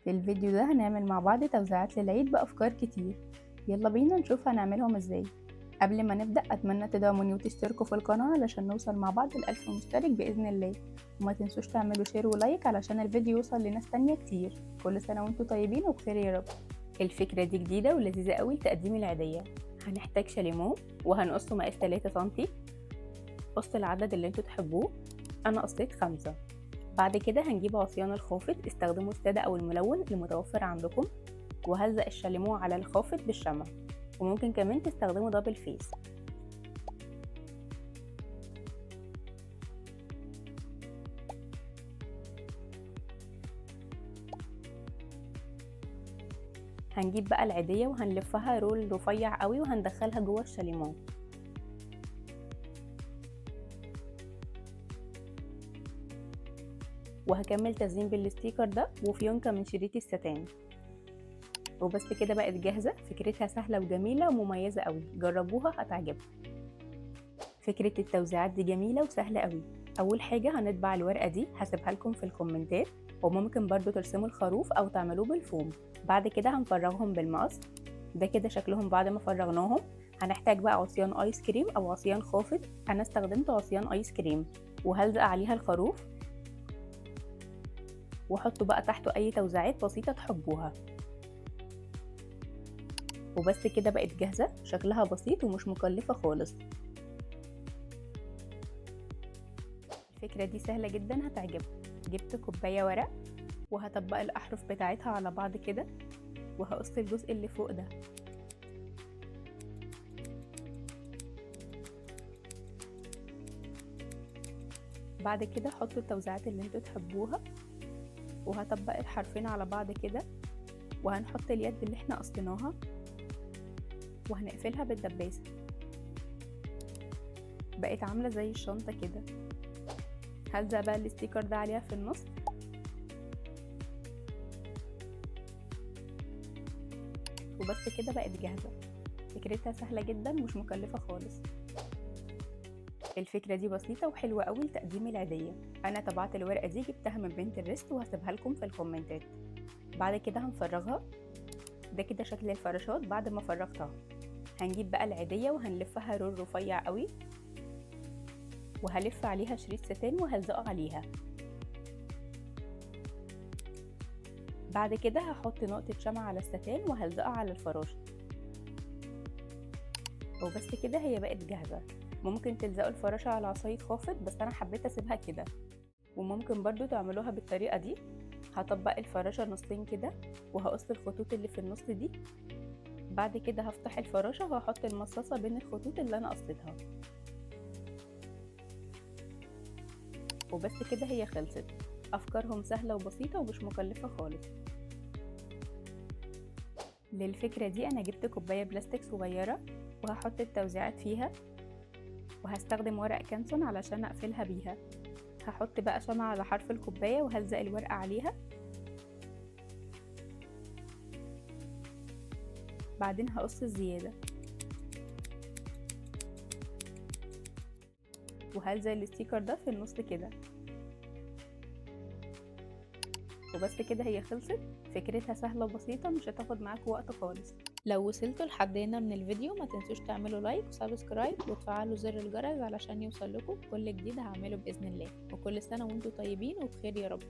في الفيديو ده هنعمل مع بعض توزيعات للعيد بأفكار كتير. يلا بينا نشوف هنعملهم ازاي. قبل ما نبدأ أتمنى تدعموني وتشتركوا في القناة علشان نوصل مع بعض ل1000 مشترك بإذن الله، وما تنسوش تعملوا شير ولايك علشان الفيديو يوصل لناس تانية كتير. كل سنة وانتوا طيبين وبخير يا رب. الفكرة دي جديدة ولذيذة قوي لتقديم العيدية. هنحتاج شاليمو وهنقصه مقاس 3 سنتي، قص العدد اللي انتوا تحبوه. أنا قصيت 5. بعد كده هنجيب عصيان الخافت، استخدموا السادة أو الملون المتوفر عندكم، وهلزق الشاليمو على الخافت بالشمع، وممكن كمان تستخدموا دبل فيس. هنجيب بقى العيدية وهنلفها رول رفيع قوي وهندخلها جوه الشاليمو، وهكمل تزيين بالستيكر ده وفيونكة من شريط الستان. وبس كده بقت جاهزة. فكرتها سهلة وجميلة ومميزة قوي، جربوها هتعجبكم. فكرة التوزيعات دي جميلة وسهلة قوي. أول حاجة هنطبع الورقة دي، هسيبها لكم في الكومنتات، وممكن برضو ترسموا الخروف أو تعملوه بالفوم. بعد كده هنفرغهم بالمقص. ده كده شكلهم بعد ما فرغناهم. هنحتاج بقى عصيان آيس كريم أو عصيان خافت. أنا استخدمت عصيان آيس كريم، وهلزق عليها الخروف، وحطوا بقى تحته أي توزيعات بسيطة تحبوها. وبس كده بقت جاهزة. شكلها بسيط ومش مكلفة خالص. الفكرة دي سهلة جدا هتعجبكم. جبت كوباية ورق وهطبق الأحرف بتاعتها على بعض كده، وهقص الجزء اللي فوق ده. بعد كده حطوا التوزيعات اللي انتوا تحبوها، وهطبق الحرفين على بعض كده، وهنحط اليد اللي احنا قصيناها وهنقفلها بالدباسة. بقت عاملة زي الشنطة كده. هلزق بقى الستيكر ده عليها في النص، وبس كده بقت جاهزة. فكرتها سهلة جدا ومش مكلفة خالص. الفكرة دي بسيطة وحلوة قوي لتقديم العيدية. أنا طبعت الورقة دي، جبتها من بنترست وهسيبها لكم في الكومنتات. بعد كده هنفرغها. ده كده شكل الفراشات بعد ما فرغتها. هنجيب بقى العيدية وهنلفها رول رفيع قوي، وهلف عليها شريط ستان وهلزقه عليها. بعد كده هحط نقطة شمع على الستان وهلزقها على الفراشة. وبس كده هي بقت جاهزة. ممكن تلزقوا الفراشة على عصاية خافت، بس أنا حبيت أسيبها كده. وممكن برضو تعملوها بالطريقة دي. هطبق الفراشة نصين كده، وهقص الخطوط اللي في النص دي. بعد كده هفتح الفراشة وهحط المصاصة بين الخطوط اللي أنا قصيتها. وبس كده هي خلصت. أفكارهم سهلة وبسيطة ومش مكلفة خالص. للفكرة دي أنا جبت كوباية بلاستيك صغيرة، وهحط التوزيعات فيها، وهستخدم ورق كانسون علشان أقفلها بيها. هحط بقى شمع على حرف الكوباية وهلزق الورقة عليها. بعدين هقص الزيادة، وهلزق الستيكر ده في النص كده. وبس كده هي خلصت. فكرتها سهلة وبسيطة، مش هتاخد معاكوا وقت خالص. لو وصلتوا لحد هنا من الفيديو ما تنسوش تعملوا لايك وسبسكرايب وتفعلوا زر الجرس علشان يوصل لكم كل جديد هعمله بإذن الله. وكل سنة وانتم طيبين وبخير يا رب.